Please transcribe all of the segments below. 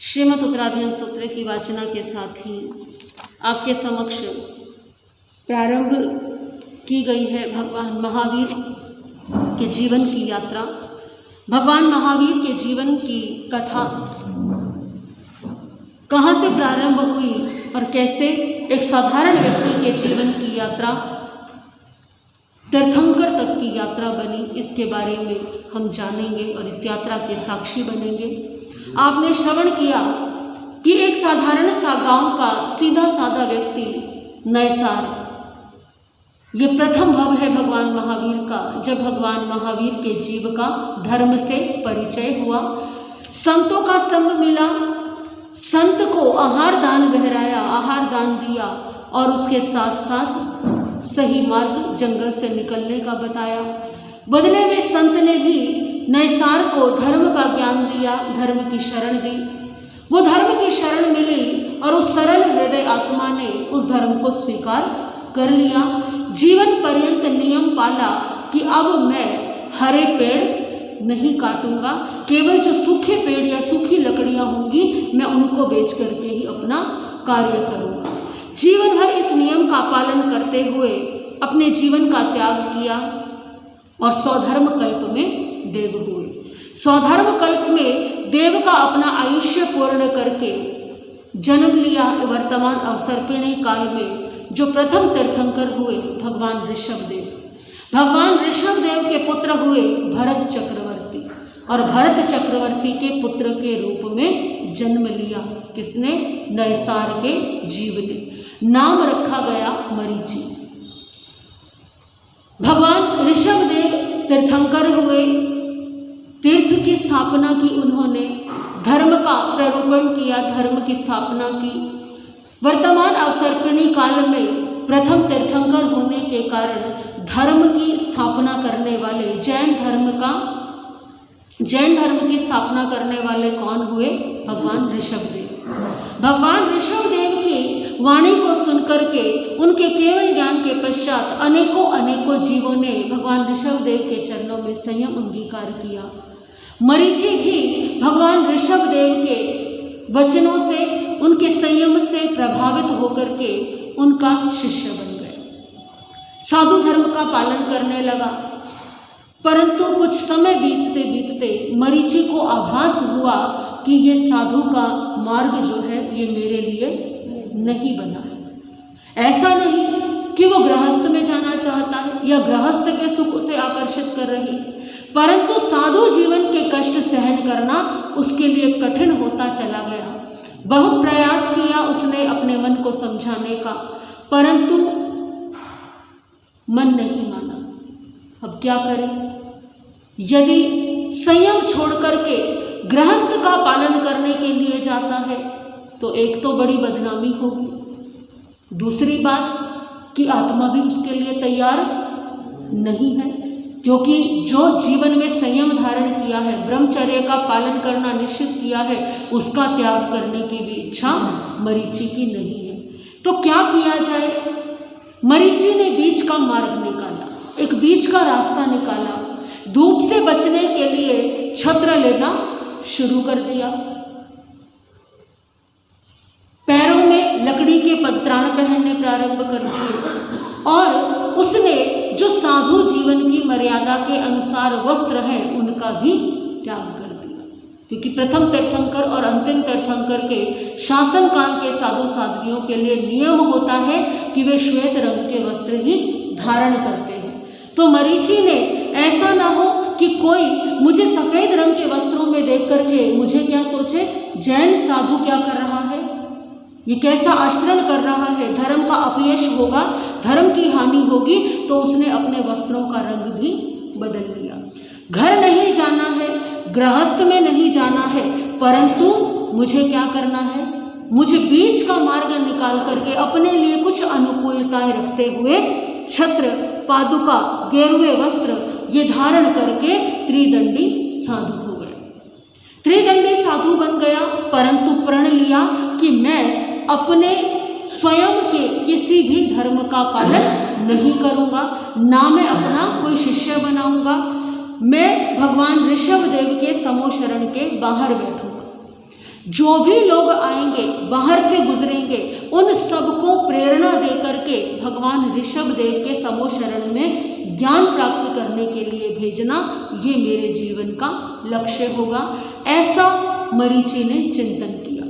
श्रीमद् उत्तराधीन सूत्र की वाचना के साथ ही आपके समक्ष प्रारंभ की गई है भगवान महावीर के जीवन की यात्रा। भगवान महावीर के जीवन की कथा कहाँ से प्रारंभ हुई और कैसे एक साधारण व्यक्ति के जीवन की यात्रा तीर्थंकर तक की यात्रा बनी, इसके बारे में हम जानेंगे और इस यात्रा के साक्षी बनेंगे। आपने श्रवण किया कि एक साधारण सा गांव का सीधा साधा व्यक्ति नैसार, ये प्रथम भव है भगवान महावीर का, जब भगवान महावीर के जीव का धर्म से परिचय हुआ, संतों का संग मिला, संत को आहार दान बहराया, आहार दान दिया और उसके साथ साथ सही मार्ग जंगल से निकलने का बताया। बदले में संत ने भी नैसार को धर्म का ज्ञान दिया, धर्म की शरण दी। वो धर्म की शरण मिली और उस सरल हृदय आत्मा ने उस धर्म को स्वीकार कर लिया। जीवन पर्यंत नियम पाला कि अब मैं हरे पेड़ नहीं काटूंगा, केवल जो सूखे पेड़ या सूखी लकड़ियां होंगी मैं उनको बेच करके ही अपना कार्य करूंगा। जीवन भर इस नियम का पालन करते हुए अपने जीवन का त्याग किया और स्वधर्म कल्प में देव हुए। स्वधर्म कल्प में देव का अपना आयुष्य पूर्ण करके जन्म लिया। वर्तमान अवसर्पिणी काल में जो प्रथम तीर्थंकर हुए भगवान ऋषभदेव, भगवान ऋषभदेव के पुत्र हुए भरत चक्रवर्ती और भरत चक्रवर्ती के पुत्र के रूप में जन्म लिया। किसने? नैसार के जीव ने। नाम रखा गया मरीचि। भगवान ऋषभदेव तीर्थंकर हुए, तीर्थ की स्थापना की उन्होंने, धर्म का प्ररूपण किया, धर्म की स्थापना की। वर्तमान अवसर्पिणी काल में प्रथम तीर्थंकर होने के कारण धर्म की स्थापना करने वाले जैन धर्म की स्थापना करने वाले कौन हुए? भगवान ऋषभदेव। भगवान ऋषभदेव की वाणी को सुनकर के उनके केवल ज्ञान के पश्चात अनेकों जीवों ने भगवान ऋषभदेव के चरणों में संयम अंगीकार किया। मरीचि भी भगवान ऋषभदेव के वचनों से, उनके संयम से प्रभावित होकर के उनका शिष्य बन गए, साधु धर्म का पालन करने लगा। परंतु कुछ समय बीतते बीतते मरीचि को आभास हुआ कि ये साधु का मार्ग जो है ये मेरे लिए नहीं बना है। ऐसा नहीं कि वो गृहस्थ में जाना चाहता है या गृहस्थ के सुख से आकर्षित कर रही, परंतु साधु जीवन के कष्ट सहन करना उसके लिए कठिन होता चला गया। बहुत प्रयास किया उसने अपने मन को समझाने का, परंतु मन नहीं माना। अब क्या करें? यदि संयम छोड़ करके गृहस्थ का पालन करने के लिए जाता है तो एक तो बड़ी बदनामी होगी, दूसरी बात कि आत्मा भी उसके लिए तैयार नहीं है, क्योंकि जो जीवन में संयम धारण किया है, ब्रह्मचर्य का पालन करना निश्चित किया है, उसका त्याग करने की भी इच्छा मरीचि की नहीं है। तो क्या किया जाए? मरीचि ने बीच का मार्ग निकाला, एक बीच का रास्ता निकाला। धूप से बचने के लिए छत्र लेना शुरू कर दिया, पैरों में लकड़ी के पत्राण पहनने प्रारंभ कर दिए और उसने जो साधु जीवन की मर्यादा के अनुसार वस्त्र हैं उनका भी त्याग कर दिया, क्योंकि प्रथम तीर्थंकर और अंतिम तीर्थंकर के शासन काल के साधु साध्वियों के लिए नियम होता है कि वे श्वेत रंग के वस्त्र ही धारण करते हैं। तो मरीचि ने ऐसा ना हो कि कोई मुझे सफेद रंग के वस्त्रों में देख करके मुझे क्या सोचे, जैन साधु क्या कर रहा है, ये कैसा आचरण कर रहा है, धर्म का अपयश होगा, धर्म की हानि होगी। तो उसने अपने वस्त्रों का रंग भी बदल लिया। घर नहीं जाना है, गृहस्थ में नहीं जाना है, परंतु मुझे क्या करना है? मुझे बीच का मार्ग निकाल करके अपने लिए कुछ अनुकूलताएं रखते हुए छत्र, पादुका, गेरुए वस्त्र ये धारण करके त्रिदंडी साधु हो गए। त्रिदंडी साधु बन गया, परंतु प्रण लिया कि मैं अपने स्वयं के किसी भी धर्म का पालन नहीं करूंगा, ना मैं अपना कोई शिष्य बनाऊंगा, मैं भगवान ऋषभदेव के समो शरण के बाहर बैठूंगा। जो भी लोग आएंगे, बाहर से गुजरेंगे, उन सबको प्रेरणा दे करके भगवान ऋषभ देव के समो शरण में ज्ञान प्राप्त करने के लिए भेजना, ये मेरे जीवन का लक्ष्य होगा। ऐसा मरीचि ने चिंतन किया।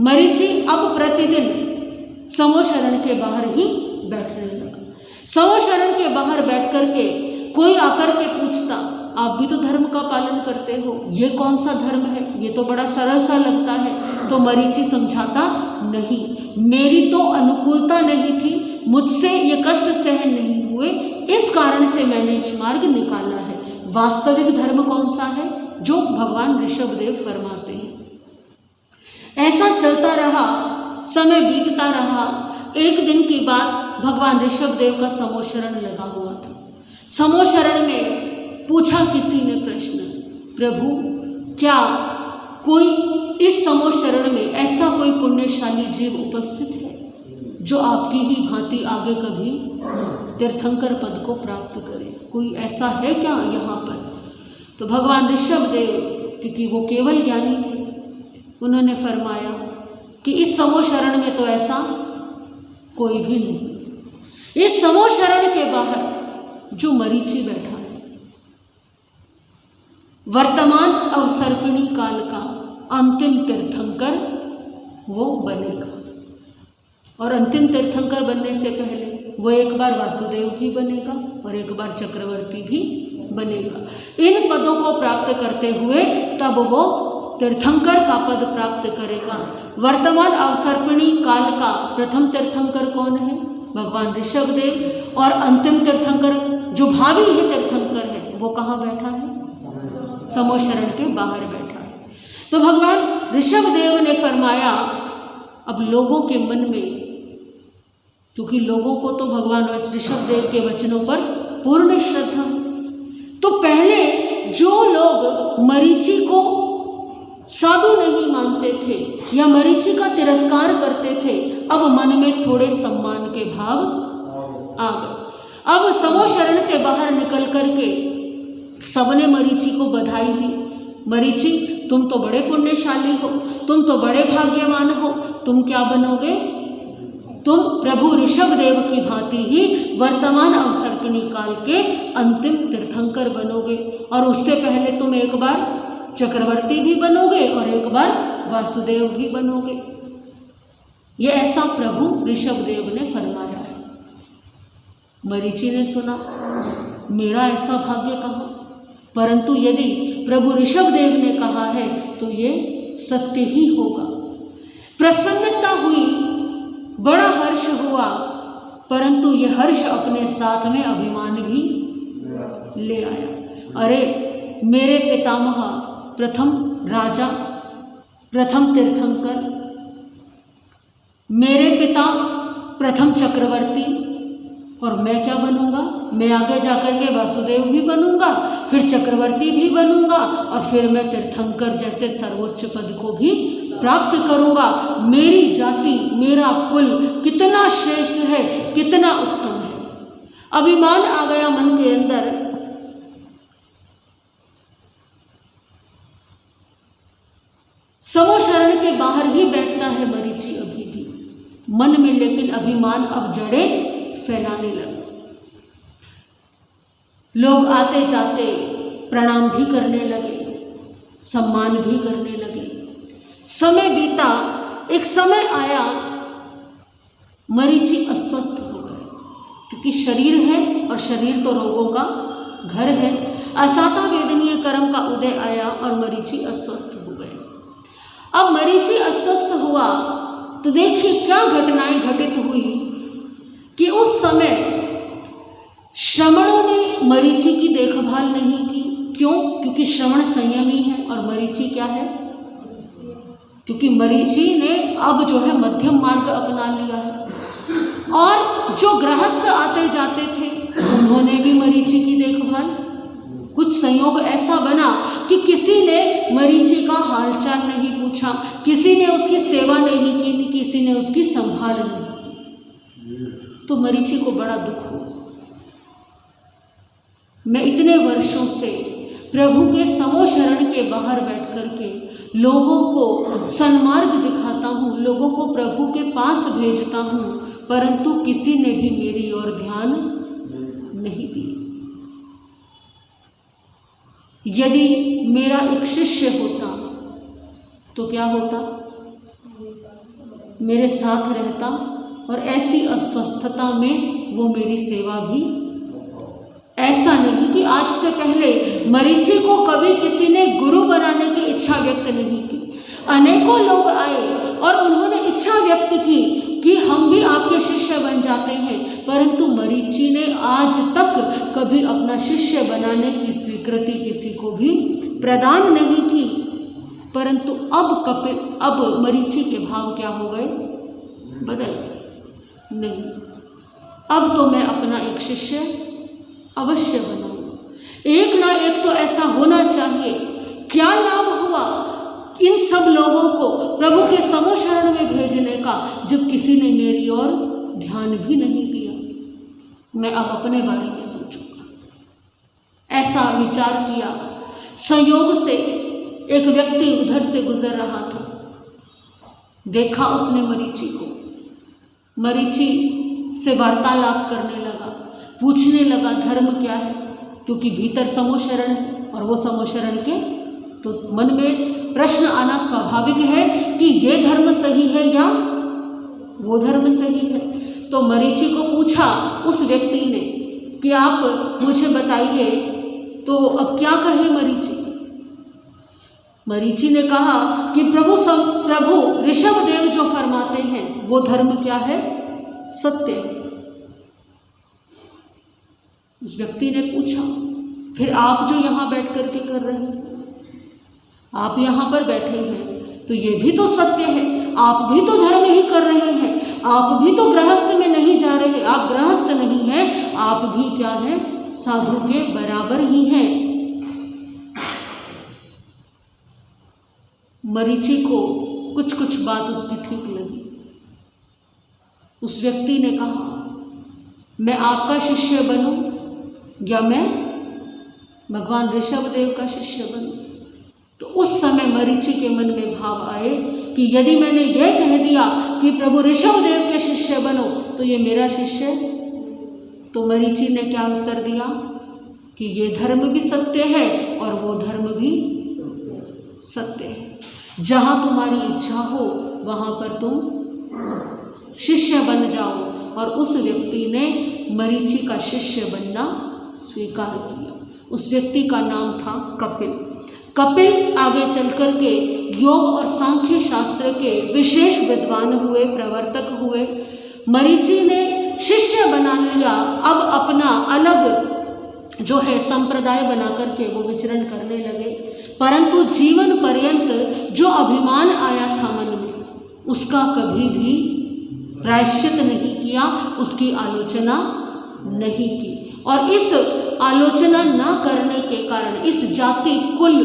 मरीचि अब प्रतिदिन समो शरण के बाहर ही बैठने लगा। समो शरण के बाहर बैठ करके कोई आकर के पूछता, आप भी तो धर्म का पालन करते हो, ये कौन सा धर्म है, ये तो बड़ा सरल सा लगता है। तो मरीचि समझाता, नहीं, मेरी तो अनुकूलता नहीं थी, मुझसे ये कष्ट सहन नहीं हुए, इस कारण से मैंने ये मार्ग निकाला है। वास्तविक धर्म कौन सा है? जो भगवान ऋषभ देव फरमाते हैं। ऐसा चलता रहा, समय बीतता रहा। एक दिन की बात, भगवान ऋषभ देव का समो शरण लगा हुआ था। समो शरण में पूछा किसी ने प्रश्न, प्रभु क्या कोई इस समो शरण में ऐसा कोई पुण्यशाली जीव उपस्थित है जो आपकी ही भांति आगे कभी तीर्थंकर पद को प्राप्त करे? कोई ऐसा है क्या यहाँ पर? तो भगवान ऋषभ देव, क्योंकि वो केवल ज्ञानी थे, उन्होंने फरमाया कि इस समो शरण में तो ऐसा कोई भी नहीं। इस समो शरण के बाहर जो मरीचि बैठा है, वर्तमान अवसर्पिणी काल का अंतिम तीर्थंकर वो बनेगा। और अंतिम तीर्थंकर बनने से पहले वो एक बार वासुदेव भी बनेगा और एक बार चक्रवर्ती भी बनेगा। इन पदों को प्राप्त करते हुए तब वो तीर्थंकर का पद प्राप्त करेगा। वर्तमान अवसर्पिणी काल का प्रथम तीर्थंकर कौन है? भगवान ऋषभ देव। और अंतिम तीर्थंकर जो भावी ही तीर्थंकर है, वो कहाँ बैठा है? समो शरण के बाहर बैठा है। तो भगवान ऋषभ देव ने फरमाया, अब लोगों के मन में, क्योंकि लोगों को तो भगवान ऋषभ देव के वचनों पर पूर्ण श्रद्धा है, तो पहले जो लोग मरीचि को साधु नहीं मानते थे या मरीचि का तिरस्कार करते थे, अब मन में थोड़े सम्मान के भाव आ गए। अब समो शरण से बाहर निकल करके सबने मरीचि को बधाई दी। मरीचि, तुम तो बड़े पुण्यशाली हो, तुम तो बड़े भाग्यवान हो, तुम क्या बनोगे? तुम प्रभु ऋषभ देव की भांति ही वर्तमान अवसर्पिणी काल के अंतिम तीर्थंकर बनोगे, और उससे पहले तुम एक बार चक्रवर्ती भी बनोगे और एक बार वासुदेव भी बनोगे। ये ऐसा प्रभु ऋषभ देव ने फरमाया है। मरीचि ने सुना, मेरा ऐसा भाग्य कहाँ, परंतु यदि प्रभु ऋषभ देव ने कहा है तो ये सत्य ही होगा। प्रसन्नता हुई, बड़ा हर्ष हुआ, परंतु ये हर्ष अपने साथ में अभिमान भी ले आया। अरे मेरे पितामह प्रथम राजा, प्रथम तीर्थंकर, मेरे पिता प्रथम चक्रवर्ती, और मैं क्या बनूंगा? मैं आगे जाकर के वासुदेव भी बनूंगा, फिर चक्रवर्ती भी बनूंगा, और फिर मैं तीर्थंकर जैसे सर्वोच्च पद को भी प्राप्त करूंगा। मेरी जाति, मेरा कुल कितना श्रेष्ठ है, कितना उत्तम है। अभिमान आ गया मन के अंदर। समो शरण के बाहर ही बैठता है मरीचि अभी भी मन में, लेकिन अभिमान अब जड़ें फैलाने लगा। लोग आते जाते प्रणाम भी करने लगे, सम्मान भी करने लगे। समय बीता, एक समय आया मरीचि अस्वस्थ हो गए, क्योंकि शरीर है और शरीर तो रोगों का घर है। असाता वेदनीय कर्म का उदय आया और मरीचि अस्वस्थ हो गए। अब मरीचि अस्वस्थ हुआ तो देखिए क्या घटनाएं घटित हुई कि उस समय श्रमणों ने मरीचि की देखभाल नहीं की। क्यों? क्योंकि श्रवण संयमी है और मरीचि क्या है? क्योंकि मरीचि ने अब जो है मध्यम मार्ग अपना लिया है। और जो गृहस्थ आते जाते थे उन्होंने भी मरीचि की देखभाल। कुछ संयोग ऐसा बना कि किसी ने मरीचि का हालचाल नहीं पूछा, किसी ने उसकी सेवा नहीं की, किसी ने उसकी संभाल नहीं की। तो मरीचि को बड़ा दुख हुआ। मैं इतने वर्षों से प्रभु के समो शरण के बाहर बैठ कर के लोगों को सन्मार्ग दिखाता हूँ, लोगों को प्रभु के पास भेजता हूँ, परंतु किसी ने भी मेरी ओर ध्यान नहीं दिया। यदि मेरा एक शिष्य होता तो क्या होता? मेरे साथ रहता और ऐसी अस्वस्थता में वो मेरी सेवा भी। ऐसा नहीं कि आज से पहले मरीचि को कभी किसी ने गुरु बनाने की इच्छा व्यक्त नहीं की। अनेकों लोग आए और उन्होंने इच्छा व्यक्त की कि हम भी आपके शिष्य बन जाते हैं, परंतु मरीचि ने आज तक कभी अपना शिष्य बनाने की स्वीकृति किसी को भी प्रदान नहीं की। परंतु अब मरीचि के भाव क्या हो गए? बदल गए। नहीं, अब तो मैं अपना एक शिष्य अवश्य बनाऊं। एक ना एक तो ऐसा होना चाहिए। क्या लाभ हुआ इन सब लोगों को प्रभु के समो शरण में भेजने का, जब किसी ने मेरी ओर ध्यान भी नहीं दिया? मैं अब अपने बारे में सोचूंगा। ऐसा विचार किया। संयोग से एक व्यक्ति उधर से गुजर रहा था। देखा उसने मरीचि को। मरीचि से वार्तालाप करने लगा, पूछने लगा धर्म क्या है, क्योंकि भीतर समो शरण है और वो समो शरण के तो मन में प्रश्न आना स्वाभाविक है कि ये धर्म सही है या वो धर्म सही है। तो मरीचि को पूछा उस व्यक्ति ने कि आप मुझे बताइए, तो अब क्या कहे मरीचि? मरीचि ने कहा कि प्रभु ऋषभदेव जो फरमाते हैं वो धर्म क्या है? सत्य है। उस व्यक्ति ने पूछा, फिर आप जो यहाँ बैठ कर के कर रहे हैं, आप यहाँ पर बैठे हैं तो ये भी तो सत्य है, आप भी तो धर्म ही कर रहे हैं, आप भी तो गृहस्थ में नहीं जा रहे, आप गृहस्थ नहीं हैं, आप भी क्या है? साधु के बराबर ही हैं। मरीचि को कुछ कुछ बात उसकी ठीक लगी। उस व्यक्ति ने कहा, मैं आपका शिष्य बनूं या मैं भगवान ऋषभदेव का शिष्य बनूं? तो उस समय मरीचि के मन में भाव आए कि यदि मैंने यह कह दिया कि प्रभु ऋषभदेव के शिष्य बनो तो ये मेरा शिष्य। तो मरीचि ने क्या उत्तर दिया कि ये धर्म भी सत्य है और वो धर्म भी सत्य है। जहाँ तुम्हारी इच्छा हो वहाँ पर तुम शिष्य बन जाओ। और उस व्यक्ति ने मरीचि का शिष्य बनना स्वीकार किया। उस व्यक्ति का नाम था कपिल। कपिल आगे चल कर के योग और सांख्य शास्त्र के विशेष विद्वान हुए, प्रवर्तक हुए। मरीचि ने शिष्य बना लिया। अब अपना अलग जो है संप्रदाय बना करके वो विचरण करने लगे, परंतु जीवन पर्यंत जो अभिमान आया था मन में उसका कभी भी प्रायश्चित नहीं किया, उसकी आलोचना नहीं की। और इस आलोचना न करने के कारण, इस जाति कुल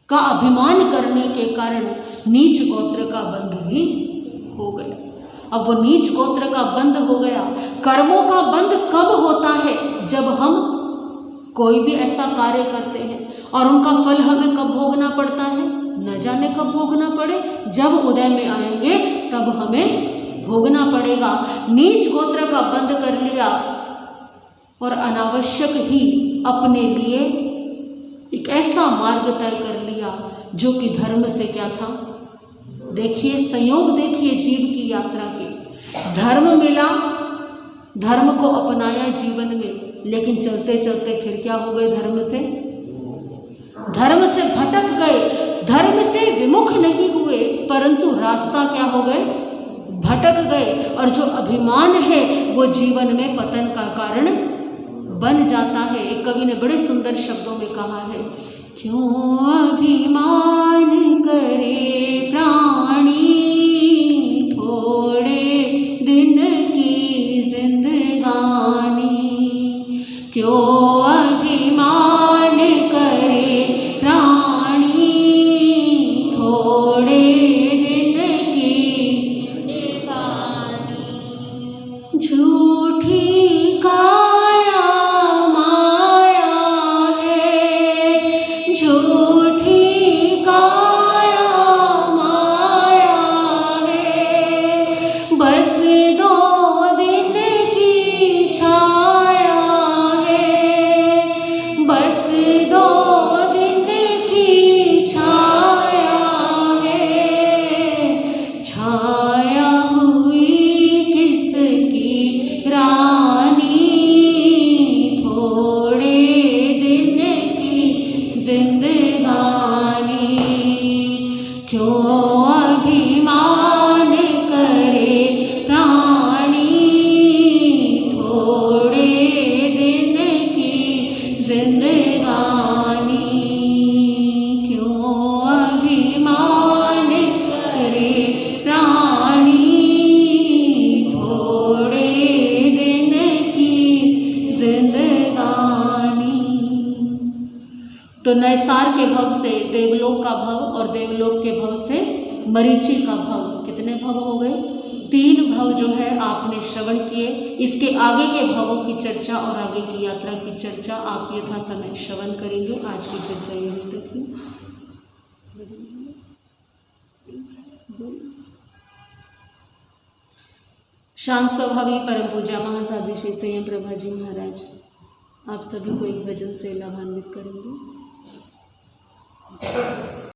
का अभिमान करने के कारण नीच गोत्र का बंध भी हो गया। अब वो नीच गोत्र का बंध हो गया। कर्मों का बंध कब होता है? जब हम कोई भी ऐसा कार्य करते हैं और उनका फल हमें कब भोगना पड़ता है? न जाने कब भोगना पड़े, जब उदय में आएंगे तब हमें भोगना पड़ेगा। नीच गोत्र का बंध कर लिया और अनावश्यक ही अपने लिए एक ऐसा मार्ग तय कर लिया जो कि धर्म से क्या था। देखिए संयोग, देखिए जीव की यात्रा के। धर्म मिला, धर्म को अपनाया जीवन में, लेकिन चलते चलते फिर क्या हो गए? धर्म से भटक गए। धर्म से विमुख नहीं हुए, परंतु रास्ता क्या हो गए? भटक गए। और जो अभिमान है वो जीवन में पतन का कारण बन जाता है। एक कवि ने बड़े सुंदर शब्दों में कहा है, क्यों अभिमान करे प्राणी, थोड़े दिन की जिंदगानी। क्यों अभिमान करे प्राणी, थोड़े दिन की जिंदगानी। झूठी झूठी क्यों अभिमान करे प्राणी, थोड़े दिन की जिंदगानी। क्यों अभिमान करे प्राणी, थोड़े दिन की जिंदगानी। तो नैसार के भव से देवलोक का भव और देवलोक के भव से मरीचि का भव, कितने भव हो गए? 3 भव जो है आपने श्रवण किए। इसके आगे के भवों की चर्चा और आगे की यात्रा की चर्चा आप यथा समय श्रवण करेंगे। आज की चर्चा यहीं तक थी। शांत स्वभावी परम पूज्य महासाधु श्री संयम प्रभा जी महाराज आप सभी को एक भजन से लाभान्वित करेंगे।